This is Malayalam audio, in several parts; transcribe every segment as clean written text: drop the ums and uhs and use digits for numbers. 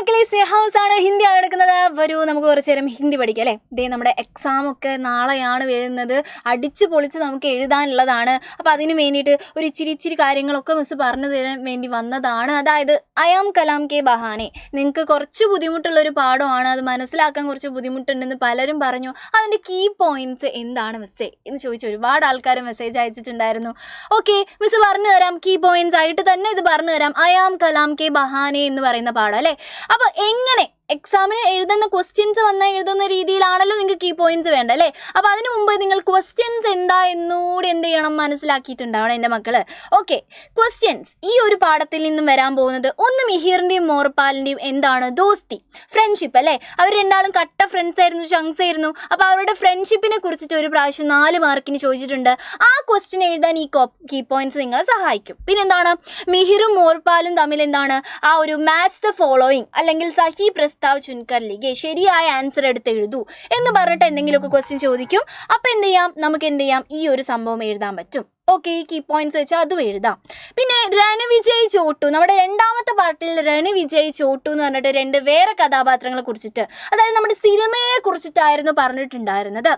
മക്കളെ ഹൗസ് ആണ് ഹിന്ദിയാണ് എടുക്കുന്നത്. വരൂ നമുക്ക് കുറച്ചു നേരം ഹിന്ദി പഠിക്കാം അല്ലേ. ഇതേ നമ്മുടെ എക്സാം ഒക്കെ നാളെയാണ് വരുന്നത്. അടിച്ച് പൊളിച്ച് നമുക്ക് എഴുതാനുള്ളതാണ്. അപ്പോൾ അതിന് വേണ്ടിയിട്ട് ഒരു ഇച്ചിരി കാര്യങ്ങളൊക്കെ മിസ് പറഞ്ഞു തരാൻ വേണ്ടി വന്നതാണ്. അതായത് അയാം കലാം കെ ബഹാനെ. നിങ്ങൾക്ക് കുറച്ച് ബുദ്ധിമുട്ടുള്ളൊരു പാഠമാണ്, അത് മനസ്സിലാക്കാൻ കുറച്ച് ബുദ്ധിമുട്ടുണ്ടെന്ന് പലരും പറഞ്ഞു. അതിൻ്റെ കീ പോയിന്റ്സ് എന്താണ് മിസ്സേ എന്ന് ചോദിച്ച് ഒരുപാട് ആൾക്കാർ മെസ്സേജ് അയച്ചിട്ടുണ്ടായിരുന്നു. ഓക്കെ, മിസ് പറഞ്ഞു തരാം. കീ പോയിന്റ്സ് ആയിട്ട് തന്നെ ഇത് പറഞ്ഞു തരാം. അയാം കലാം കെ ബഹാനെ എന്ന് പറയുന്ന പാഠം അല്ലേ. അപ്പോൾ എങ്ങനെ എക്സാമിന് എഴുതുന്ന ക്വസ്റ്റ്യൻസ് എഴുതുന്ന രീതിയിലാണല്ലോ നിങ്ങൾക്ക് കീ പോയിന്റ്സ് വേണ്ട അല്ലേ. അപ്പോൾ അതിന് മുമ്പ് നിങ്ങൾ ക്വസ്റ്റ്യൻസ് എന്താ എന്നൂടെ എന്ത് ചെയ്യണം, മനസ്സിലാക്കിയിട്ടുണ്ടാവണം എൻ്റെ മക്കൾ. ഓക്കെ, ക്വസ്റ്റ്യൻസ് ഈ ഒരു പാഠത്തിൽ നിന്നും വരാൻ പോകുന്നത് ഒന്ന് മിഹിറിൻ്റെയും മോർപാലിൻ്റെയും എന്താണ് ദോസ്തി, ഫ്രണ്ട്ഷിപ്പ് അല്ലേ. അവർ രണ്ടാളും കട്ട ഫ്രണ്ട്സ് ആയിരുന്നു, ചങ്സ് ആയിരുന്നു. അപ്പോൾ അവരുടെ ഫ്രണ്ട്ഷിപ്പിനെ കുറിച്ചിട്ട് ഒരു പ്രാവശ്യം 4 മാർക്കിന് ചോദിച്ചിട്ടുണ്ട്. ആ ക്വസ്റ്റ്യൻ എഴുതാൻ ഈ കീ പോയിന്റ്സ് നിങ്ങളെ സഹായിക്കും. പിന്നെന്താണ്, മിഹിറും മോർപാലും തമ്മിൽ എന്താണ് ആ ഒരു മാച്ച് ദ ഫോളോയിങ് അല്ലെങ്കിൽ സഹി പ്രസ്താവ് ചുൻകർ ലിഖേ, ശരിയായ ആൻസർ എടുത്ത് എഴുതൂ എന്ന് പറഞ്ഞിട്ട് എന്തെങ്കിലുമൊക്കെ ക്വസ്റ്റ്യൻ ചോദിക്കും. അപ്പോൾ എന്ത് ചെയ്യാം, നമുക്ക് എന്ത് ചെയ്യാം, ഈ ഒരു സംഭവം എഴുതാൻ പറ്റും. ഓക്കെ, ഈ കീ പോയിന്റ്സ് വെച്ചാൽ അതും എഴുതാം. പിന്നെ രണവിജയ് ചോട്ടു, നമ്മുടെ രണ്ടാമത്തെ പാർട്ടിൽ രണവിജയ് ചോട്ടു എന്ന് പറഞ്ഞിട്ട് 2 വേറെ കഥാപാത്രങ്ങളെ കുറിച്ചിട്ട്, അതായത് നമ്മുടെ സിനിമയെ കുറിച്ചിട്ടായിരുന്നു പറഞ്ഞിട്ടുണ്ടായിരുന്നത്.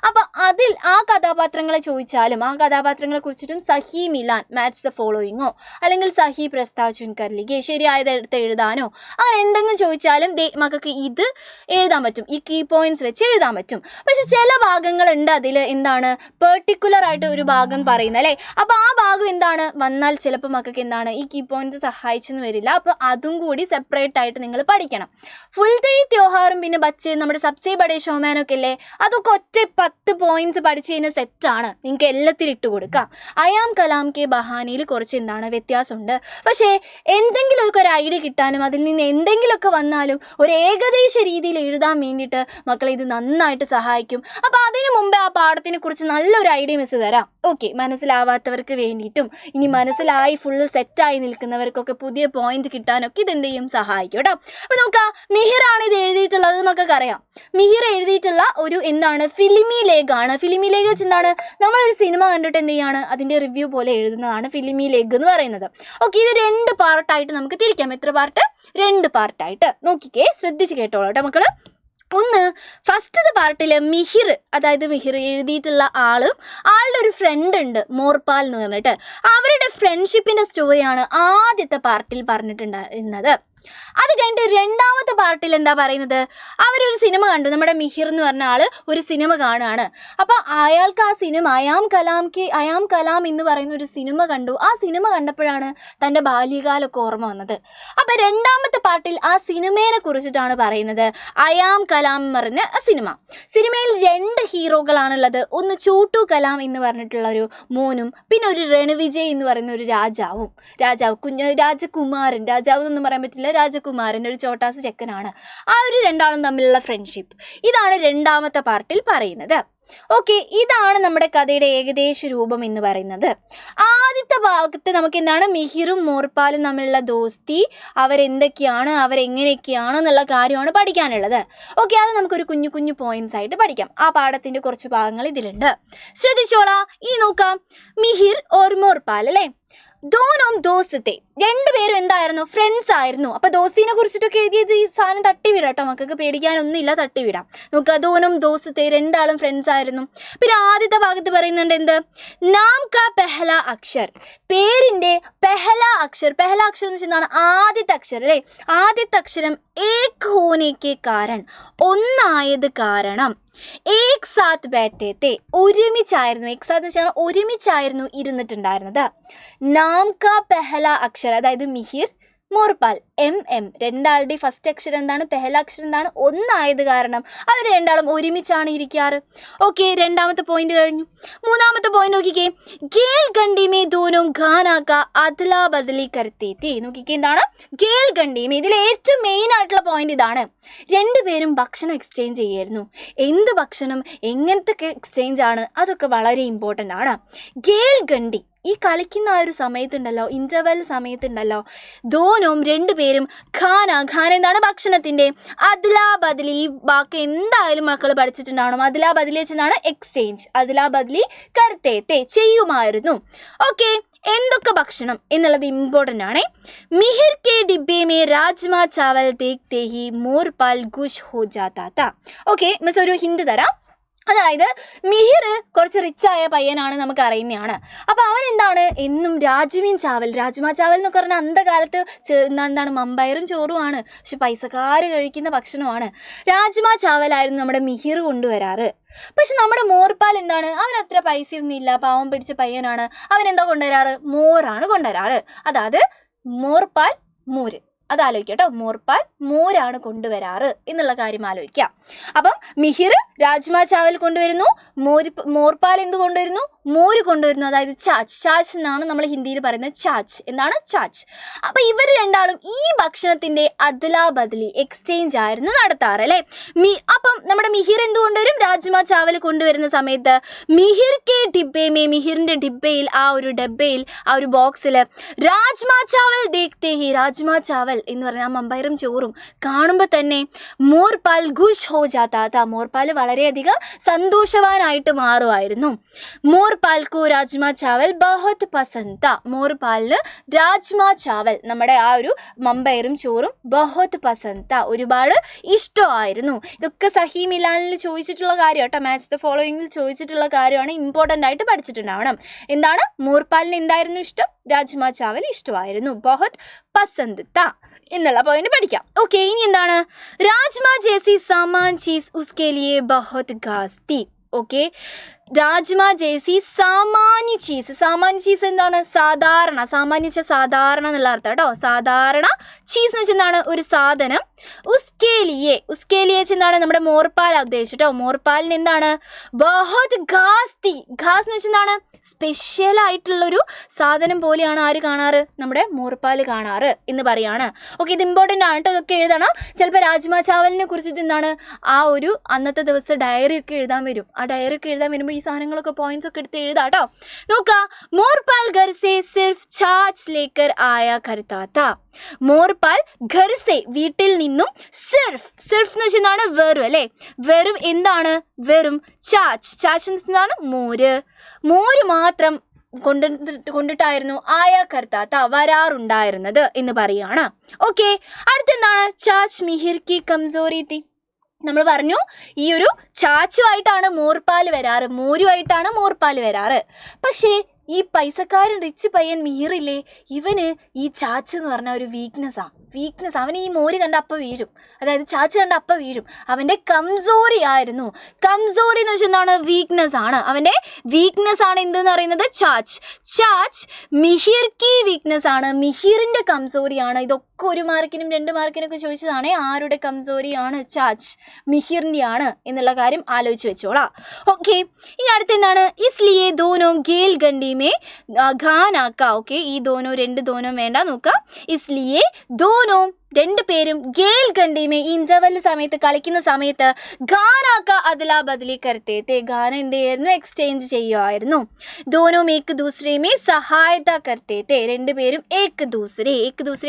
അപ്പം അതിൽ ആ കഥാപാത്രങ്ങളെ ചോദിച്ചാലും ആ കഥാപാത്രങ്ങളെ കുറിച്ചിട്ടും സഹി മിലാൻ മാച്ച് ദ ഫോളോയിങ്ങോ അല്ലെങ്കിൽ സഹി പ്രസ്താവ് ചുൻകർ ലിഖേ ശരിയായത് എടുത്ത് എഴുതാനോ അങ്ങനെ എന്തെങ്കിലും ചോദിച്ചാലും മക്കൾക്ക് ഇത് എഴുതാൻ പറ്റും. ഈ കീ പോയിന്റ്സ് വെച്ച് എഴുതാൻ പറ്റും. പക്ഷെ ചില ഭാഗങ്ങളുണ്ട് അതിൽ എന്താണ് പെർട്ടിക്കുലർ ആയിട്ട് ഒരു ഭാഗം പറയുന്നത് അല്ലേ. അപ്പോൾ ആ ഭാഗം എന്താണ് വന്നാൽ ചിലപ്പോൾ മക്കൾക്ക് എന്താണ് ഈ കീ പോയിന്റ്സ് സഹായിച്ചെന്ന് വരില്ല. അപ്പോൾ അതും കൂടി സെപ്പറേറ്റ് ആയിട്ട് നിങ്ങൾ പഠിക്കണം. ഫുൾ ദൈ ത്യോഹാറും പിന്നെ ബച്ചേ നമ്മുടെ സബ്സേ ബഡേ ഷോമാനൊക്കെ അല്ലേ, അതൊക്കെ ഒറ്റ 10 പോയിന്റ്സ് പഠിച്ചു കഴിഞ്ഞാൽ സെറ്റാണ്. നിങ്ങൾക്ക് എല്ലാത്തിലും ഇട്ട് കൊടുക്കാം. അയാം കലാം കെ ബഹാനയിൽ കുറച്ച് എന്താണ് വ്യത്യാസമുണ്ട്. പക്ഷേ എന്തെങ്കിലുമൊക്കെ ഒരു ഐഡിയ കിട്ടാനും അതിൽ നിന്ന് എന്തെങ്കിലുമൊക്കെ വന്നാലും ഒരു ഏകദേശ രീതിയിൽ എഴുതാൻ വേണ്ടിയിട്ട് മക്കളെ ഇത് നന്നായിട്ട് സഹായിക്കും. അപ്പോൾ അതിന് മുമ്പേ ആ പാഠത്തിനെ കുറിച്ച് നല്ലൊരു ഐഡിയ മിസ് തരാം. ഓക്കെ, മനസ്സിലാവാത്തവർക്ക് വേണ്ടിയിട്ടും ഇനി മനസ്സിലായി ഫുള്ള് സെറ്റായി നിൽക്കുന്നവർക്കൊക്കെ പുതിയ പോയിന്റ് കിട്ടാനൊക്കെ ഇതെന്ത് ചെയ്യും, സഹായിക്കും കേട്ടോ. അപ്പോൾ നമുക്ക് മിഹിറാണ് ഇത് എഴുതിയിട്ടുള്ളത്, നമുക്കൊക്കെ അറിയാം. മിഹിർ എഴുതിയിട്ടുള്ള ഒരു എന്താണ് ഫിലിമി ലേഖാണ്. ഫിലിമി ലേഖ വെച്ച് എന്താണ്, നമ്മളൊരു സിനിമ കണ്ടിട്ട് എന്ത് ചെയ്യാണ് അതിൻ്റെ റിവ്യൂ പോലെ എഴുതുന്നതാണ് ഫിലിമി ലേഖ എന്ന് പറയുന്നത്. ഓക്കെ, ഇത് 2 പാർട്ടായിട്ട് നമുക്ക് തിരിക്കാം. എത്ര പാർട്ട്? 2 പാർട്ടായിട്ട്. നോക്കിക്കേ, ശ്രദ്ധിച്ച് കേട്ടോളൂ കേട്ടോ മക്കൾ. ഒന്ന്, ഫസ്റ്റത്തെ പാർട്ടിൽ മിഹിർ, അതായത് മിഹിർ എഴുതിയിട്ടുള്ള ആളുടെ ഒരു ഫ്രണ്ട് ഉണ്ട് മോർപാൽ എന്ന് പറഞ്ഞിട്ട്. അവരുടെ ഫ്രണ്ട്ഷിപ്പിൻ്റെ സ്റ്റോറിയാണ് ആദ്യത്തെ പാർട്ടിൽ പറഞ്ഞിട്ടുണ്ടായിരുന്നത്. അത് കഴിഞ്ഞിട്ട് രണ്ടാമത്തെ പാർട്ടിൽ എന്താ പറയുന്നത്, അവരൊരു സിനിമ കണ്ടു. നമ്മുടെ മിഹിർ എന്ന് പറഞ്ഞ ആൾ ഒരു സിനിമ കാണുകയാണ്. അപ്പോൾ അയാൾക്ക് ആ സിനിമ അയാം കലാം എന്ന് പറയുന്ന ഒരു സിനിമ കണ്ടു. ആ സിനിമ കണ്ടപ്പോഴാണ് തൻ്റെ ബാല്യകാലമൊക്കെ ഓർമ്മ വന്നത്. അപ്പോൾ രണ്ടാമത്തെ പാർട്ടിൽ ആ സിനിമയെ കുറിച്ചിട്ടാണ് പറയുന്നത്. അയാം കലാം എന്ന് പറഞ്ഞ സിനിമയിൽ 2 ഹീറോകളാണുള്ളത്. ഒന്ന് ചോട്ടു കലാം എന്ന് പറഞ്ഞിട്ടുള്ള ഒരു മോനും പിന്നെ ഒരു രണവിജയ് എന്ന് പറയുന്ന ഒരു രാജാവ് രാജകുമാരൻ, രാജാവ് എന്നൊന്നും പറയാൻ പറ്റില്ല, രാജകുമാരൻ, ഒരു ചോട്ടാസ് ചെക്കനാണ്. ആ ഒരു രണ്ടാളും തമ്മിലുള്ള ഫ്രണ്ട്ഷിപ്പ്, ഇതാണ് രണ്ടാമത്തെ പാർട്ടിൽ പറയുന്നത്. ഓക്കെ, ഇതാണ് നമ്മുടെ കഥയുടെ ഏകദേശ രൂപം എന്ന് പറയുന്നത്. ആദ്യത്തെ ഭാഗത്ത് നമുക്ക് എന്താണ് മിഹിറും മോർപാലും തമ്മിലുള്ള ദോസ്തി, അവരെന്തൊക്കെയാണ് അവരെങ്ങനെയൊക്കെയാണ് എന്നുള്ള കാര്യമാണ് പഠിക്കാനുള്ളത്. ഓക്കെ, അത് നമുക്കൊരു കുഞ്ഞു പോയിന്റ്സ് ആയിട്ട് പഠിക്കാം. ആ പാഠത്തിൻ്റെ കുറച്ച് ഭാഗങ്ങൾ ഇതിലുണ്ട്, ശ്രദ്ധിച്ചോളാം. ഇനി നോക്കാം, മിഹിർ ഓർ മോർപാൽ അല്ലേ, ദോനോം ദോസ്തേ, 2 പേരും എന്തായിരുന്നു, ഫ്രണ്ട്സ് ആയിരുന്നു. അപ്പോൾ ദോസ്തിനെ കുറിച്ചിട്ടൊക്കെ എഴുതിയത് ഈ സാധനം തട്ടിവിടാം കേട്ടോ, മക്കൾക്ക് പേടിക്കാനൊന്നുമില്ല, തട്ടിവിടാം. നമുക്ക് ദോനോം ദോസ്തേ, 2 ആളും ഫ്രണ്ട്സ് ആയിരുന്നു. പിന്നെ ആദ്യത്തെ ഭാഗത്ത് പറയുന്നുണ്ട് എന്ത്, നാം കാ പെഹല അക്ഷർ, പേരിൻ്റെ പെഹല അക്ഷർ എന്ന് വെച്ചാൽ എന്താണ്, ആദ്യത്തെ അക്ഷരം അല്ലേ. ആദ്യത്തെ അക്ഷരം ഏക് ഹോനേക്ക് കാരൺ, ഒന്നായത് കാരണം. ഏക് സാത്ത് ബൈഠേ തേ, ഒരുമിച്ചായിരുന്നു. ഏക് സാത്ത് എന്ന് വെച്ചാൽ ഒരുമിച്ചായിരുന്നു ഇരുന്നിട്ടുണ്ടായിരുന്നത്. നാം കാ പെഹല അക്ഷർ, അതായത് മിഹിർ മോർപാൽ MM, 2 ആളുടെ ഫസ്റ്റ് അക്ഷരം എന്താണ്, പെഹല അക്ഷരം എന്താണ്, ഒന്നായത് കാരണം അവർ 2 ആളും ഒരുമിച്ചാണ് ഇരിക്കാറ്. ഓക്കെ, രണ്ടാമത്തെ പോയിന്റ് കഴിഞ്ഞു. മൂന്നാമത്തെ പോയിന്റ് നോക്കിക്കേ, ഗേൽ ഗണ്ടി മേ ദോനോം ഖാനാ കാ അദ്ലാ ബദലി കർത്തേ തേ. നോക്കിക്കേ, എന്താണ് ഗേൽ ഗണ്ടി മേ, ഇതിൽ ഏറ്റവും മെയിൻ ആയിട്ടുള്ള പോയിന്റ് ഇതാണ്. 2 പേരും ഭക്ഷണം എക്സ്ചേഞ്ച് ചെയ്യായിരുന്നു. എന്ത് ഭക്ഷണം, എങ്ങനത്തെ എക്സ്ചേഞ്ച് ആണ്, അതൊക്കെ വളരെ ഇമ്പോർട്ടൻ്റ് ആണ്. ഗേൽ ഗണ്ടി ഈ കളിക്കുന്ന ആ ഒരു സമയത്തുണ്ടല്ലോ, ഇൻ്റർവെൽ സമയത്തുണ്ടല്ലോ, ദോനും രണ്ടുപേരും ഖാന എന്താണ് ഭക്ഷണത്തിൻ്റെ, അദ്ലാ ബദ്ലി, ഈ വാക്ക് എന്തായാലും മക്കൾ പഠിച്ചിട്ടുണ്ടാവണം. അദ്ലാ ബദ്ലി വെച്ചെന്നാണ് എക്സ്ചേഞ്ച്, അദ്ലാ ബദ്ലി കർത്തേത്തെ ചെയ്യുമായിരുന്നു. ഓക്കെ, എന്തൊക്കെ ഭക്ഷണം എന്നുള്ളത് ഇമ്പോർട്ടൻ്റ് ആണ്. മിഹിർ കെ ഡിബ്ബെ മേ രാജ്മാ ചാവൽ ദേഖ്തേ ഹി മോർപാൽ ഖുഷ് ഹോ ജാതാ താ. ഓക്കെ മിസ് ഒരു ഹിന്റ് തരാം. അതായത് മിഹിർ കുറച്ച് റിച്ചായ പയ്യനാണ്, നമുക്ക് അറിയുന്നതാണ്. അപ്പോൾ അവൻ എന്താണ് എന്നും രാജ്മാ ചാവൽ എന്നൊക്കെ പറഞ്ഞാൽ അന്ധകാലത്ത് എന്താണ് മമ്പയറും ചോറുമാണ്, പക്ഷെ പൈസക്കാർ കഴിക്കുന്ന ഭക്ഷണമാണ്. രാജ്മാ ചാവലായിരുന്നു നമ്മുടെ മിഹിർ കൊണ്ടുവരാറ്. പക്ഷെ നമ്മുടെ മോർപാൽ എന്താണ്, അവൻ അത്ര പൈസയൊന്നും ഇല്ല, പാവം പിടിച്ച പയ്യനാണ്. അവൻ എന്താ കൊണ്ടുവരാറ്, മോറാണ് കൊണ്ടുവരാറ്. അതായത് മോർപാൽ മോര്, അതാലോചിക്കുക കേട്ടോ. മോർപാൽ മോരാണ് കൊണ്ടുവരാറ് എന്നുള്ള കാര്യം ആലോചിക്കാം. അപ്പം മിഹിർ രാജ്മാ ചാവൽ കൊണ്ടുവരുന്നു, മോർപാൽ എന്ത് കൊണ്ടുവരുന്നു, മോര് കൊണ്ടുവരുന്നു. അതായത് ചാച്ച് എന്നാണ് നമ്മൾ ഹിന്ദിയിൽ പറയുന്നത്. എന്താണ് ചാച്ച്. അപ്പം ഇവർ രണ്ടാളും ഈ ഭക്ഷണത്തിൻ്റെ അദ്ലാ ബദ്ലി എക്സ്ചേഞ്ച് ആയിരുന്നു നടത്താറ് അല്ലേ. അപ്പം നമ്മുടെ മിഹിർ എന്ത് കൊണ്ടുവരും, രാജ്മാ ചാവൽ കൊണ്ടുവരുന്ന സമയത്ത് മിഹിർ കെ ഡിബ്ബേമേ, മിഹിറിൻ്റെ ഡിബ്ബയിൽ, ആ ഒരു ഡബ്ബയിൽ, ആ ഒരു ബോക്സിൽ രാജ്മാ ചാവൽ ദേഖ്തേ ഹി, രാജ്മാ ചാവൽ എന്ന് പറഞ്ഞാൽ ആ മമ്പയറും ചോറും കാണുമ്പോൾ തന്നെ മോർപാൽ ഖുഷ് ഹോ ജാതാ താ, മോർപാൽ വളരെയധികം സന്തോഷവാനായിട്ട് മാറുമായിരുന്നു. മോർപാൽ കോ രാജ്മാ ചാവൽ ബഹുത് പസന്ത് താ, മോർപാലിന് രാജ്മാ ചാവൽ നമ്മുടെ ആ ഒരു മമ്പയറും ചോറും ബഹുത് പസന്ത് താ, ഒരുപാട് ഇഷ്ടമായിരുന്നു. ഇതൊക്കെ സഹി മിലാനിൽ ചോദിച്ചിട്ടുള്ള കാര്യം കേട്ടോ, മാച്ച് ദ ഫോളോയിങ്ങിൽ ചോദിച്ചിട്ടുള്ള കാര്യമാണ്, ഇമ്പോർട്ടൻ്റ് ആയിട്ട് പഠിച്ചിട്ടുണ്ടാവണം. എന്താണ്, മോർപാലിന് എന്തായിരുന്നു ഇഷ്ടം, രാജ്മാ ചാവൽ ഇഷ്ടമായിരുന്നു, ബഹുത് പസന്ത് താ എന്നുള്ള പോയിന്റ് പഠിക്കാം. ഓക്കെ, ഇനി എന്താണ്, രാജ്മാ ജേസി സാമാൻ ചീസ് ഉസ്കെ ലിയേ ബഹുത് ഖാസ് തീ. ഓക്കെ, രാജ്മാ ജേസി സാമാന്യ ചീസ് എന്താണ്, സാധാരണ, സാമാന്യ സാധാരണ എന്നുള്ള അർത്ഥം കേട്ടോ. സാധാരണ ചീസ് എന്ന് വെച്ചാൽ എന്താണ്, ഒരു സാധനം. ഉസ്കേലിയെ എന്താണ്, നമ്മുടെ മോർപാൽ ഉദ്ദേശിച്ചിട്ടോ. മോർപാലിന് എന്താണ്, ബഹുത് ഖാസ് തീ, ഖാസ് എന്ന് വെച്ചാൽ എന്താണ്, സ്പെഷ്യൽ ആയിട്ടുള്ളൊരു സാധനം പോലെയാണ് ആര് കാണാറ്, നമ്മുടെ മോർപാൽ കാണാറ് എന്ന് പറയാണ്. ഓക്കെ, ഇത് ഇമ്പോർട്ടൻ്റ് ആണ് കേട്ടോ, ഇതൊക്കെ എഴുതണം. ചിലപ്പോൾ രാജ്മാ ചാവലിനെ കുറിച്ചിട്ട് എന്താണ് ആ ഒരു അന്നത്തെ ദിവസം ഡയറി ഒക്കെ എഴുതാൻ വരും. ആ ഡയറി ഒക്കെ എഴുതാൻ വരുമ്പോൾ ഈ സാധനങ്ങളൊക്കെ പോയിന്റ്സ് ഒക്കെ എടുത്ത് എഴുതാം കേട്ടോ. നോക്കാം, മോർപാൽ ഘർ സേ സിർഫ് ഛാച്ച് ലേക്കർ ആയ കർത്താ താ. മോർപാൽ ഘർ സേ വീട്ടിൽ നിന്നും, സിർഫ് എന്ന് വെച്ചാൽ എന്താണ്, വെറും അല്ലേ, വെറും എന്താണ്, വെറും ചാച്ച് എന്താണ്, മോര് മാത്രം കൊണ്ടിട്ടായിരുന്നു ആയ കർത്താത്ത വരാറുണ്ടായിരുന്നത് എന്ന് പറയാണ്. ഓക്കെ, അടുത്തെന്താണ്, ചാച്ച് മിഹിർ കി കംസോറി തീ. നമ്മൾ പറഞ്ഞു ഈ ഒരു ചാച്ചുമായിട്ടാണ് മോർപാൽ വരാറ്, മോരുമായിട്ടാണ് മോർപാൽ വരാറ്. പക്ഷേ ഈ പൈസക്കാരൻ റിച്ച് പയ്യൻ മിഹിറില്ലേ, ഇവന് ഈ ചാച്ച് എന്ന് പറഞ്ഞ ഒരു വീക്ക്നെസ്. അവൻ ഈ മോര് കണ്ട അപ്പം വീഴും, അതായത് ചാച്ച് കണ്ട അപ്പം വീഴും. അവൻ്റെ കംസോറി ആയിരുന്നു. കംസോറി എന്ന് വെച്ചാൽ എന്താണ്, വീക്ക്നെസ് ആണ്. അവൻ്റെ വീക്ക്നെസ് ആണ് എന്തെന്ന് പറയുന്നത്, ചാച്ച് മിഹിർ കി വീക്ക്നെസ് ആണ്, മിഹിറിൻ്റെ കംസോറിയാണ്. ഇതൊക്കെ 1 മാർക്കിനും 2 മാർക്കിനൊക്കെ ചോദിച്ചതാണ്. ആരുടെ കംസോറിയാണ്, ചാച്ച് മിഹിറിൻ്റെ ആണ് എന്നുള്ള കാര്യം ആലോചിച്ച് വെച്ചോളാം. ഓക്കെ, ഇനി അടുത്ത എന്താണ്, ഇസ്ലിയെ ദോനോ ഗേൽ ഗണ്ടി മേ ഖാനാക്ക. ഓക്കെ, ഈ ദോനോ 2 ദോനോ വേണ്ട, നോക്കാം. ഇസ്ലിയെ ദോനോ രണ്ടുപേരും ഗേൽ ഗണ്ടിമേ, ഇൻ്റർവെൽ സമയത്ത് കളിക്കുന്ന സമയത്ത് ഗാനാക്ക അദ്ലാ ബദ്ലി കർത്തേത്തെ, ഗാന എന്ത് ചെയ്യായിരുന്നു, എക്സ്ചേഞ്ച് ചെയ്യുമായിരുന്നു. ദോനോ ഏക്ക് ദൂസരേമേ സഹായത കർത്തേത്തെ, രണ്ടുപേരും ഏക്ക് ദൂസരെ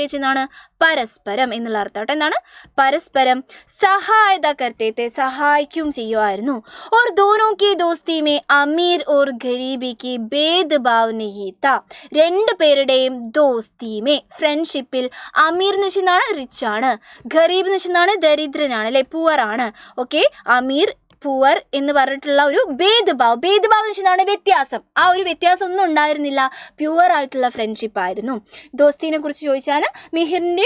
വെച്ചെന്നാണ് പരസ്പരം എന്നുള്ള അർത്ഥം കേട്ടോ. എന്താണ്, പരസ്പരം സഹായത കർത്തേത്തെ, സഹായിക്കും ചെയ്യുമായിരുന്നു. ഓർ ദോനോ കി ദോസ്തി മേ അമീർ ഓർ ഗരീബിക്ക് ഭേദ്ഭാവ് നഹീ താ. രണ്ടുപേരുടെയും ദോസ്തി മേ, ഫ്രണ്ട്ഷിപ്പിൽ, അമീർ എന്ന് വെച്ചാൽ റിച്ച് ആണ്, ഗരീബ് എന്ന് വെച്ചാൽ ദരിദ്രനാണ് അല്ലെ, പുവർ ആണ്. ഓക്കെ, അമീർ പുവർ എന്ന് പറഞ്ഞിട്ടുള്ള ഒരു ഭേദ്ഭാവ് എന്ന് വെച്ചാൽ വ്യത്യാസം. ആ ഒരു വ്യത്യാസം ഒന്നും ഉണ്ടായിരുന്നില്ല, പ്യുവർ ആയിട്ടുള്ള ഫ്രണ്ട്ഷിപ്പ് ആയിരുന്നു. ദോസ്തിനെ കുറിച്ച് ചോദിച്ചാൽ മിഹിറിൻ്റെ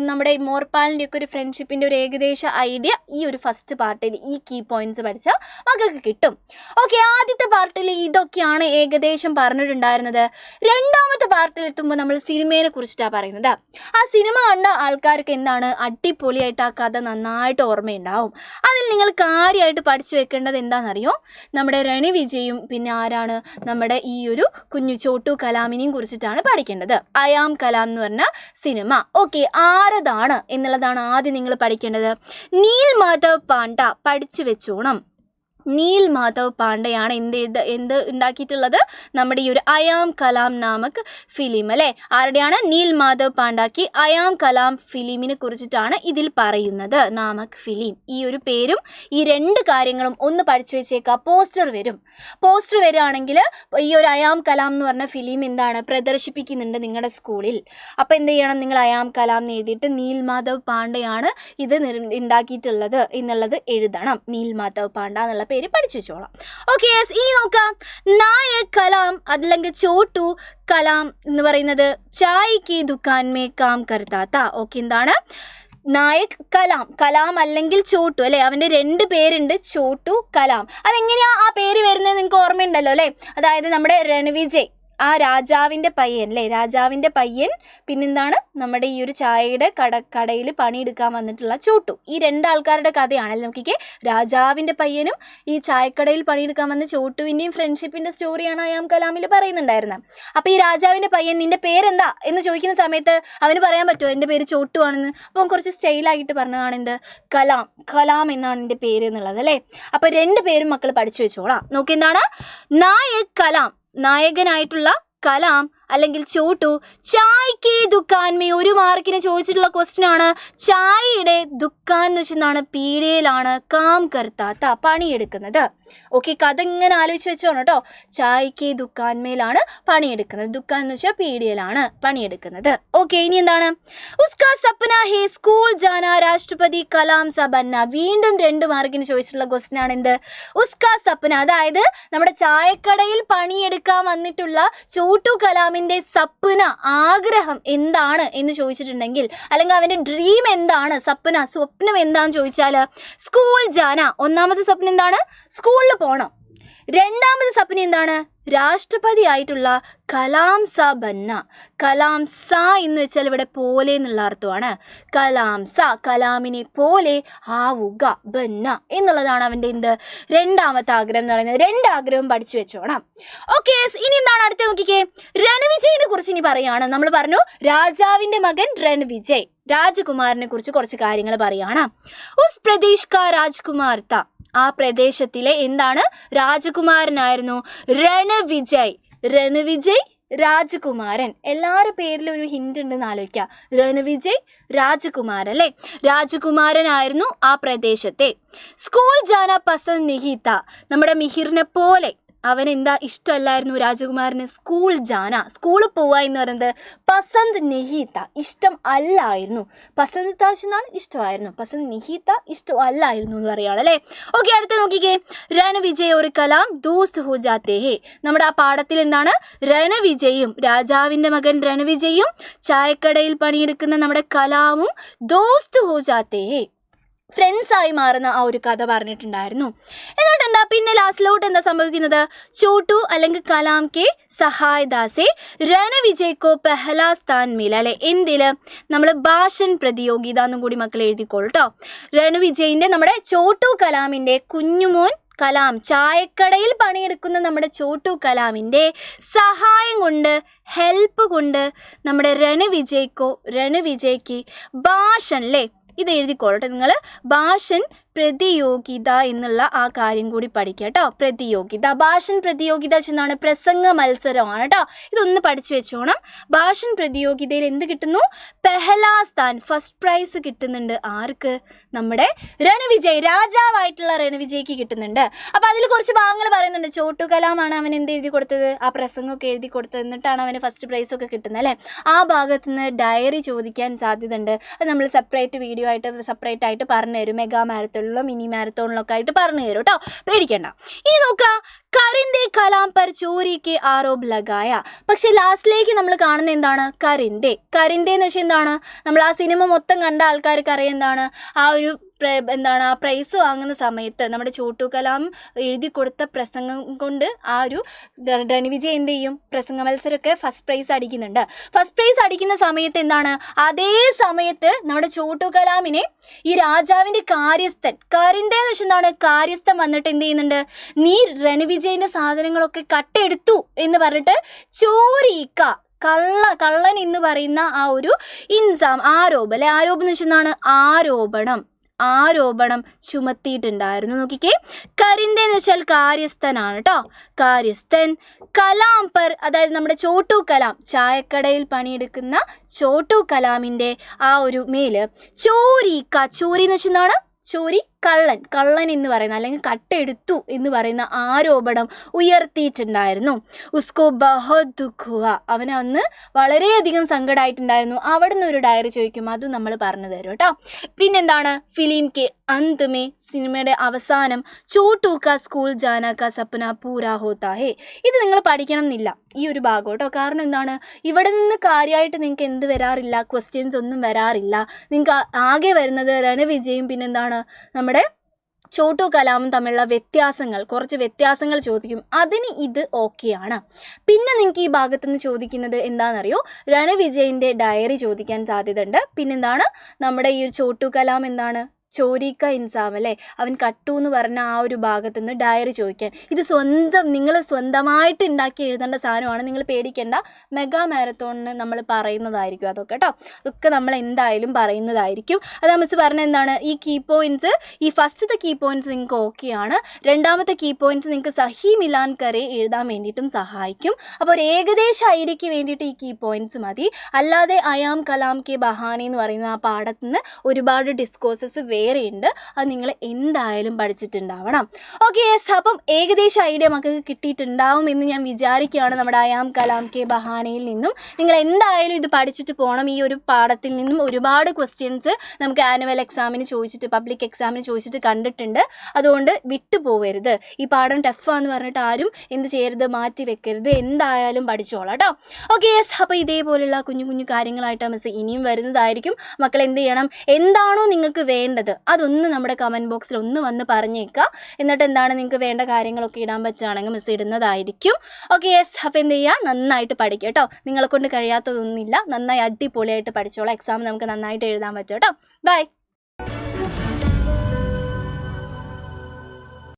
നമ്മുടെ മോർപാലിൻ്റെ ഒക്കെ ഒരു ഫ്രണ്ട്ഷിപ്പിൻ്റെ ഒരു ഏകദേശ ഐഡിയ ഈ ഒരു ഫസ്റ്റ് പാർട്ടിൽ ഈ കീ പോയിന്റ്സ് പഠിച്ചാൽ മക്കൾക്ക് കിട്ടും. ഓക്കെ, ആദ്യത്തെ പാർട്ടിൽ ഇതൊക്കെയാണ് ഏകദേശം പറഞ്ഞിട്ടുണ്ടായിരുന്നത്. രണ്ടാമത്തെ പാർട്ടിൽ എത്തുമ്പോൾ നമ്മൾ സിനിമയെ കുറിച്ചിട്ടാണ് പറയുന്നത്. ആ സിനിമ കണ്ട ആൾക്കാർക്ക് എന്താണ്, അടിപൊളിയായിട്ട് ആ കഥ നന്നായിട്ട് ഓർമ്മയുണ്ടാവും. അതിൽ നിങ്ങൾ കാര്യമായിട്ട് പഠിച്ചു വെക്കേണ്ടത് എന്താണെന്നറിയോ, നമ്മുടെ രണി വിജയും പിന്നെ ആരാണ്, നമ്മുടെ ഈ ഒരു കുഞ്ഞു ചോട്ടു കലാമിനെയും കുറിച്ചിട്ടാണ് പഠിക്കേണ്ടത്. അയാം കലാം എന്ന് പറഞ്ഞ സിനിമ. ഓക്കെ, ആരതാണ് എന്നുള്ളതാണ് ആദ്യം നിങ്ങൾ പഠിക്കേണ്ടത്. നീൽ മാധവ് പാണ്ഡ പഠിച്ചു വെച്ചോണം. നീൽ മാധവ് പാണ്ഡെയാണ് എന്ത് ഉണ്ടാക്കിയിട്ടുള്ളത്, നമ്മുടെ ഈ ഒരു അയാം കലാം നാമക് ഫിലിം അല്ലേ. ആരുടെയാണ്? നീൽ മാധവ് പാണ്ഡാക്കി അയാം കലാം ഫിലിമിനെ കുറിച്ചിട്ടാണ് ഇതിൽ പറയുന്നത്, നാമക് ഫിലിം. ഈ ഒരു പേരും ഈ രണ്ട് കാര്യങ്ങളും ഒന്ന് പഠിച്ചു വെച്ചേക്കുക. പോസ്റ്റർ വരികയാണെങ്കിൽ ഈ ഒരു അയാം കലാം എന്ന് പറഞ്ഞ ഫിലിം എന്താണ് പ്രദർശിപ്പിക്കുന്നുണ്ട് നിങ്ങളുടെ സ്കൂളിൽ. അപ്പോൾ എന്ത് ചെയ്യണം, നിങ്ങൾ അയാം കലാം എന്ന് എഴുതിയിട്ട് നീൽ മാധവ് പാണ്ഡെയാണ് ഇത് ഉണ്ടാക്കിയിട്ടുള്ളത് എന്നുള്ളത് എഴുതണം. നീൽ മാധവ് പാണ്ഡ എന്നുള്ള പേര് പഠിച്ചു വെച്ചോളാം. ഓക്കെ, ഇനി നോക്കാം. നായക് കലാം അല്ലെങ്കിൽ ചോട്ടു കലാം എന്ന് പറയുന്നത് ചായ് കി ദുക്കാൻ മേ കാം കർത്താ താ. ഓക്കെ, എന്താണ്? നായക് കലാം അല്ലെങ്കിൽ ചോട്ടു അല്ലെ, അവൻ്റെ 2 പേരുണ്ട്, ചോട്ടു കലാം. അതെങ്ങനെയാ ആ പേര് വരുന്നത് നിങ്ങൾക്ക് ഓർമ്മയുണ്ടല്ലോ അല്ലേ. അതായത് നമ്മുടെ രൺവിജയ്, ആ രാജാവിൻ്റെ പയ്യൻ അല്ലേ, രാജാവിൻ്റെ പയ്യൻ, പിന്നെന്താണ് നമ്മുടെ ഈ ഒരു ചായയുടെ കടയിൽ പണിയെടുക്കാൻ വന്നിട്ടുള്ള ചോട്ടു. ഈ 2 ആൾക്കാരുടെ കഥയാണല്ലോ. നോക്കിക്കേ, രാജാവിൻ്റെ പയ്യനും ഈ ചായക്കടയിൽ പണിയെടുക്കാൻ വന്ന ചോട്ടുവിൻ്റെയും ഫ്രണ്ട്ഷിപ്പിൻ്റെ സ്റ്റോറിയാണ് അയാം കലാമിൽ പറയുന്നുണ്ടായിരുന്നത്. അപ്പോൾ ഈ രാജാവിൻ്റെ പയ്യൻ നിൻ്റെ പേരെന്താ എന്ന് ചോദിക്കുന്ന സമയത്ത് അവന് പറയാൻ പറ്റുമോ എൻ്റെ പേര് ചോട്ടു ആണെന്ന്? അപ്പോൾ കുറച്ച് സ്റ്റൈലായിട്ട് പറഞ്ഞതാണ് എന്ത്, കലാം എന്നാണ് എൻ്റെ പേര് എന്നുള്ളത് അല്ലേ. അപ്പോൾ 2 പേരും മക്കൾ പഠിച്ചു വെച്ചോളാം. നോക്കി, എന്താണ്? നായക് കലാം, നായകനായിട്ടുള്ള കലാം അല്ലെങ്കിൽ ചോട്ടു ചായ് കി ദുക്കാൻ മേ, 1 മാർക്കിന് ചോദിച്ചിട്ടുള്ള ക്വസ്റ്റ്യൻ ആണ്. ചായയുടെ ദുക്കാൻ എന്ന് വെച്ചെന്താണ്, പീടികയിലാണ് കാം കർത്താത്ത, പണിയെടുക്കുന്നത്. ഓക്കെ, കഥ ഇങ്ങനെ ആലോചിച്ച് വെച്ചോണം കേട്ടോ. ചായ് കി ദുക്കാൻ മേലാണ് പണിയെടുക്കുന്നത്, ദുക്കാൻ എന്ന് വെച്ചാൽ പീടികയിലാണ് പണിയെടുക്കുന്നത്. ഓക്കെ, ഇനി എന്താണ്? ഉസ്കാ സപ്ന ഹേ സ്കൂൾ ജാന രാഷ്ട്രപതി കലാം സ ബന്ന. വീണ്ടും 2 മാർക്കിന് ചോദിച്ചിട്ടുള്ള ക്വസ്റ്റ്യൻ ആണ് എന്ത്, ഉസ്കാ സപ്ന, അതായത് നമ്മുടെ ചായക്കടയിൽ പണിയെടുക്കാൻ വന്നിട്ടുള്ള ചോട്ടു കലാമിൻ്റെ സപ്ന, ആഗ്രഹം എന്താണ് എന്ന് ചോദിച്ചിട്ടുണ്ടെങ്കിൽ, അല്ലെങ്കിൽ അവൻ്റെ ഡ്രീം എന്താണ്, സ്വപ്നം എന്താണെന്ന് ചോദിച്ചാൽ സ്കൂൾ ജാന. ഒന്നാമത്തെ സ്വപ്നം എന്താണ്? സ്കൂളിൽ പോകണം. രണ്ടാമത്തെ സ്വപ്നം എന്താണ്? രാഷ്ട്രപതി ആയിട്ടുള്ള കലാം സ ബന്ന. കലാം സ എന്ന് വെച്ചാൽ ഇവിടെ പോലെ എന്നുള്ള അർത്ഥമാണ്. കലാം സ, കലാമിനെ പോലെ ആവുക, ബന്ന എന്നുള്ളതാണ് അവൻ്റെ രണ്ടാമത്തെ ആഗ്രഹം എന്ന് പറയുന്നത്. 2 ആഗ്രഹം പഠിച്ചു വെച്ചോണം. ഓക്കെ, ഇനി എന്താണ് അടുത്ത നോക്കിക്കേ. രൺവിജയിനെ കുറിച്ച് ഇനി പറയാണ്. നമ്മൾ പറഞ്ഞു രാജാവിൻ്റെ മകൻ രൺവിജയ്, രാജകുമാരനെ കുറിച്ച് കുറച്ച് കാര്യങ്ങൾ പറയാണ്. ഉസ് പ്രദേശ് കാ രാജ്കുമാർ താ, ആ പ്രദേശത്തിലെ എന്താണ് രാജകുമാരനായിരുന്നു രൺവിജയ് രാജകുമാരൻ. എല്ലാവരുടെ പേരിലും ഒരു ഹിന്റ് ഉണ്ടെന്ന് ആലോചിക്കുക. രൺവിജയ് രാജകുമാരൻ അല്ലേ, രാജകുമാരനായിരുന്നു ആ പ്രദേശത്തെ. സ്കൂൾ ജാന പസന്ദ് നഹീ താ, നമ്മുടെ മിഹിറിനെ പോലെ അവൻ എന്താ ഇഷ്ടമല്ലായിരുന്നു രാജകുമാരന്, സ്കൂൾ ജാന, സ്കൂളിൽ പോവുക എന്ന് പറയുന്നത് പസന്ദ് നഹീത്ത, ഇഷ്ടം അല്ലായിരുന്നു. പസന്ദ് താശ് എന്നാണ് ഇഷ്ടമായിരുന്നു, പസന്ദ് നഹീത്ത ഇഷ്ടം അല്ലായിരുന്നു എന്ന് പറയുകയാണ് അല്ലേ. ഓക്കെ, അടുത്ത നോക്കിക്കേ. രൺവിജയ് ഒരു കലാം ദോസ്ത് ഹോ ജാത്തേ ഹേ. നമ്മുടെ ആ പാഠത്തിൽ എന്താണ്, രൺവിജയും, രാജാവിൻ്റെ മകൻ രൺവിജയും ചായക്കടയിൽ പണിയെടുക്കുന്ന നമ്മുടെ കലാമും ദോസ്ത് ഹോ ജാത്തേ ഹേ, ഫ്രണ്ട്സായി മാറുന്ന ആ ഒരു കഥ പറഞ്ഞിട്ടുണ്ടായിരുന്നു. എന്നിട്ടെന്താ പിന്നെ ലാസ്റ്റിലോട്ട് എന്താ സംഭവിക്കുന്നത്, ചോട്ടു അല്ലെങ്കിൽ കലാം കെ സഹായദാസെ രൺവിജയ്ക്കോ പെഹ്ലാ സ്ഥാൻ മില അല്ലെ. എന്തില്, നമ്മൾ ഭാഷൻ പ്രതിയോഗിത എന്നും കൂടി മക്കൾ എഴുതിക്കോളൂ കേട്ടോ. രൺവിജയിൻ്റെ, നമ്മുടെ ചോട്ടു കലാമിൻ്റെ കുഞ്ഞുമോൻ കലാം, ചായക്കടയിൽ പണിയെടുക്കുന്ന നമ്മുടെ ചോട്ടു കലാമിൻ്റെ സഹായം കൊണ്ട്, ഹെൽപ്പ് കൊണ്ട് നമ്മുടെ രൺവിജയ്ക്ക് ഭാഷൻ അല്ലേ, ഇത് എഴുതിക്കോളട്ടെ നിങ്ങൾ. ഭാഷൻ പ്രതിയോഗിത എന്നുള്ള ആ കാര്യം കൂടി പഠിക്കുക കേട്ടോ. പ്രതിയോഗിത, ഭാഷൻ പ്രതിയോഗിത എന്നാണ് പ്രസംഗ മത്സരമാണ് കേട്ടോ. ഇതൊന്ന് പഠിച്ചു വെച്ചോണം. ഭാഷൻ പ്രതിയോഗിതയിൽ എന്ത് കിട്ടുന്നു, പെഹ്ലാ സ്ഥാൻ, ഫസ്റ്റ് പ്രൈസ് കിട്ടുന്നുണ്ട്. ആർക്ക്, നമ്മുടെ രൺവിജയ്, രാജാവായിട്ടുള്ള രൺവിജയ്ക്ക് കിട്ടുന്നുണ്ട്. അപ്പോൾ അതിൽ കുറച്ച് ഭാഗങ്ങൾ പറയുന്നുണ്ട്. ചോട്ടു കലാമാണ് അവൻ എന്ത് എഴുതി കൊടുത്തത്, ആ പ്രസംഗമൊക്കെ എഴുതി കൊടുത്തത്, എന്നിട്ടാണ് അവന് ഫസ്റ്റ് പ്രൈസൊക്കെ കിട്ടുന്നത് അല്ലേ. ആ ഭാഗത്ത് നിന്ന് ഡയറി ചോദിക്കാൻ സാധ്യതയുണ്ട്. അത് നമ്മൾ സെപ്പറേറ്റ് ആയിട്ട് പറഞ്ഞു തരും. മെഗാ മാരത്തോൺ, മിനി മാരത്തോണിലൊക്കെ ആയിട്ട് പറഞ്ഞു തരും കേട്ടോ, പേടിക്കണ്ട. ഇനി നോക്കാം. കരിന്ദേ കലാം പർ ചോരിക്ക് ആരോപ് ലഗായ. പക്ഷെ ലാസ്റ്റിലേക്ക് നമ്മൾ കാണുന്ന എന്താണ്, കരിന്ദേ എന്ന് വെച്ചാൽ എന്താണ്, നമ്മൾ ആ സിനിമ മൊത്തം കണ്ട ആൾക്കാർക്ക് അറിയാം എന്താണ്, ആ ഒരു എന്താണ് ആ പ്രൈസ് വാങ്ങുന്ന സമയത്ത് നമ്മുടെ ചോട്ടു കലാം എഴുതി കൊടുത്ത പ്രസംഗം കൊണ്ട് ആ ഒരു രൺവിജയ് എന്ത് ചെയ്യും, പ്രസംഗ മത്സരമൊക്കെ ഫസ്റ്റ് പ്രൈസ് അടിക്കുന്നുണ്ട്. ഫസ്റ്റ് പ്രൈസ് അടിക്കുന്ന സമയത്ത് എന്താണ്, അതേ സമയത്ത് നമ്മുടെ ചോട്ടു കലാമിനെ ഈ രാജാവിൻ്റെ കാര്യസ്ഥൻ, കരിന്ദേ എന്ന് വെച്ചാൽ എന്താണ്, കാര്യസ്ഥൻ വന്നിട്ട് എന്ത് ചെയ്യുന്നുണ്ട്, നീ രൺവിജയിൻ്റെ സാധനങ്ങളൊക്കെ കട്ടെടുത്തു എന്ന് പറഞ്ഞിട്ട് ചോരിക്ക, കള്ളൻ എന്ന് പറയുന്ന ആ ഒരു ഇൻസാം, ആരോപം അല്ലെ. ആരോപം എന്ന് വെച്ചാൽ എന്താണ്, ആരോപണം. ആരോപണം ചുമത്തിയിട്ടുണ്ടായിരുന്നു. നോക്കിക്കേ, കരിന്ദ എന്ന് വെച്ചാൽ കാര്യസ്ഥനാണ് കേട്ടോ, കാര്യസ്ഥൻ. കലാം പർ, അതായത് നമ്മുടെ ചോട്ടു കലാം, ചായക്കടയിൽ പണിയെടുക്കുന്ന ചോട്ടു കലാമിൻ്റെ ആ ഒരു മേല് ചോരി എന്ന് വെച്ചാൽ എന്താണ്? ചോരി, കള്ളൻ എന്ന് പറയുന്ന അല്ലെങ്കിൽ കട്ടെടുത്തു എന്ന് പറയുന്ന ആരോപണം ഉയർത്തിയിട്ടുണ്ടായിരുന്നു. ഉസ്കോ ബഹുത് ദുഃഖ് ഹുവാ, അവന് അന്ന് വളരെയധികം സങ്കടമായിട്ടുണ്ടായിരുന്നു. അവിടെ നിന്ന് ഒരു ഡയറി ചോദിക്കും, അതും നമ്മൾ പറഞ്ഞു തരും കേട്ടോ. പിന്നെന്താണ്? ഫിലിം കെ അന്തമേ, സിനിമയുടെ അവസാനം ചോട്ടു കാ സ്കൂൾ ജാന കാ സപ്ന പൂരാ ഹോത്താ ഹേ. ഇത് നിങ്ങൾ പഠിക്കണം എന്നില്ല ഈ ഒരു ഭാഗം കേട്ടോ. കാരണം എന്താണ്, ഇവിടെ നിന്ന് കാര്യമായിട്ട് നിങ്ങൾക്ക് എന്ത് വരാറില്ല, ക്വസ്റ്റ്യൻസ് ഒന്നും വരാറില്ല. നിങ്ങൾക്ക് ആകെ വരുന്നത് രണവിജയും പിന്നെന്താണ് നമ്മുടെ ചോട്ടു കലാമും തമ്മിലുള്ള വ്യത്യാസങ്ങൾ, കുറച്ച് വ്യത്യാസങ്ങൾ ചോദിക്കും. അതിന് ഇത് ഓക്കെയാണ്. പിന്നെ നിങ്ങൾക്ക് ഈ ഭാഗത്തു നിന്ന് ചോദിക്കുന്നത് എന്താണെന്നറിയോ? രണവിജയിൻ്റെ ഡയറി ചോദിക്കാൻ സാധ്യതയുണ്ട്. പിന്നെന്താണ് നമ്മുടെ ഈ ഒരു ചോട്ടു കലാം എന്താണ് ചോരിക്ക ഇൻസാം അല്ലേ, അവൻ കട്ടു എന്ന് പറഞ്ഞ ആ ഒരു ഭാഗത്തു നിന്ന് ഡയറി ചോദിക്കാൻ. ഇത് നിങ്ങൾ സ്വന്തമായിട്ട് ഉണ്ടാക്കി എഴുതേണ്ട സാധനമാണ്. നിങ്ങൾ പേടിക്കേണ്ട, മെഗാ മാരത്തോണിന് നമ്മൾ പറയുന്നതായിരിക്കും അതൊക്കെ കേട്ടോ. അതൊക്കെ നമ്മൾ എന്തായാലും പറയുന്നതായിരിക്കും. അത് മിസ് പറഞ്ഞ എന്താണ്, ഈ കീ പോയിന്റ്സ്, ഈ ഫസ്റ്റത്തെ കീ പോയിന്റ്സ് നിങ്ങൾക്ക് ഓക്കെയാണ്. രണ്ടാമത്തെ കീ പോയിന്റ്സ് നിങ്ങൾക്ക് സഹി മിലാൻ കരെ എഴുതാൻ വേണ്ടിയിട്ടും സഹായിക്കും. അപ്പോൾ ഒരു ഏകദേശ ഐഡിയയ്ക്ക് വേണ്ടിയിട്ട് ഈ കീ പോയിന്റ്സ് മതി. അല്ലാതെ അയാം കലാം കെ ബഹാനി എന്ന് പറയുന്ന ആ പാഠത്തിൽ നിന്ന് ഒരുപാട് ഡിസ്കോഴ്സസ് വേറെയുണ്ട്. അത് നിങ്ങൾ എന്തായാലും പഠിച്ചിട്ടുണ്ടാവണം. ഓക്കെ, അപ്പം ഏകദേശം ഐഡിയ മക്കൾക്ക് കിട്ടിയിട്ടുണ്ടാവും എന്ന് ഞാൻ വിചാരിക്കുകയാണ്. നമ്മുടെ അയാം കലാം കെ ബഹാനയിൽ നിന്നും നിങ്ങൾ എന്തായാലും ഇത് പഠിച്ചിട്ട് പോകണം. ഈ ഒരു പാഠത്തിൽ നിന്നും ഒരുപാട് ക്വസ്റ്റ്യൻസ് നമുക്ക് ആനുവൽ എക്സാമിന് ചോദിച്ചിട്ട്, പബ്ലിക് എക്സാമിന് ചോദിച്ചിട്ട് കണ്ടിട്ടുണ്ട്. അതുകൊണ്ട് വിട്ടു പോകരുത്. ഈ പാഠം ടഫാന്ന് പറഞ്ഞിട്ട് ആരും എന്ത് ചെയ്യരുത്, മാറ്റി വെക്കരുത്. എന്തായാലും പഠിച്ചോളാം കേട്ടോ. ഓക്കെ, അപ്പോൾ ഇതേപോലുള്ള കുഞ്ഞു കുഞ്ഞു കാര്യങ്ങളായിട്ട് മിസ് ഇനിയും വരുന്നതായിരിക്കും. മക്കൾ എന്ത് ചെയ്യണം, എന്താണോ നിങ്ങൾക്ക് വേണ്ടത് അതൊന്ന് നമ്മുടെ കമൻറ്റ് ബോക്സിൽ ഒന്ന് വന്ന് പറഞ്ഞേക്കുക. എന്നിട്ട് എന്താണ് നിങ്ങൾക്ക് വേണ്ട കാര്യങ്ങളൊക്കെ ഇടാൻ പറ്റുകയാണെങ്കിൽ മിസ് ഇടുന്നതായിരിക്കും. Okay, yes. അപ്പോൾ എന്ത് ചെയ്യുക, നന്നായിട്ട് പഠിക്കുക കേട്ടോ. നിങ്ങളെ കൊണ്ട് കഴിയാത്തതൊന്നുമില്ല, നന്നായി അടിപൊളിയായിട്ട് പഠിച്ചോളാം. എക്സാം നമുക്ക് നന്നായിട്ട് എഴുതാൻ പറ്റും കേട്ടോ. ബൈ.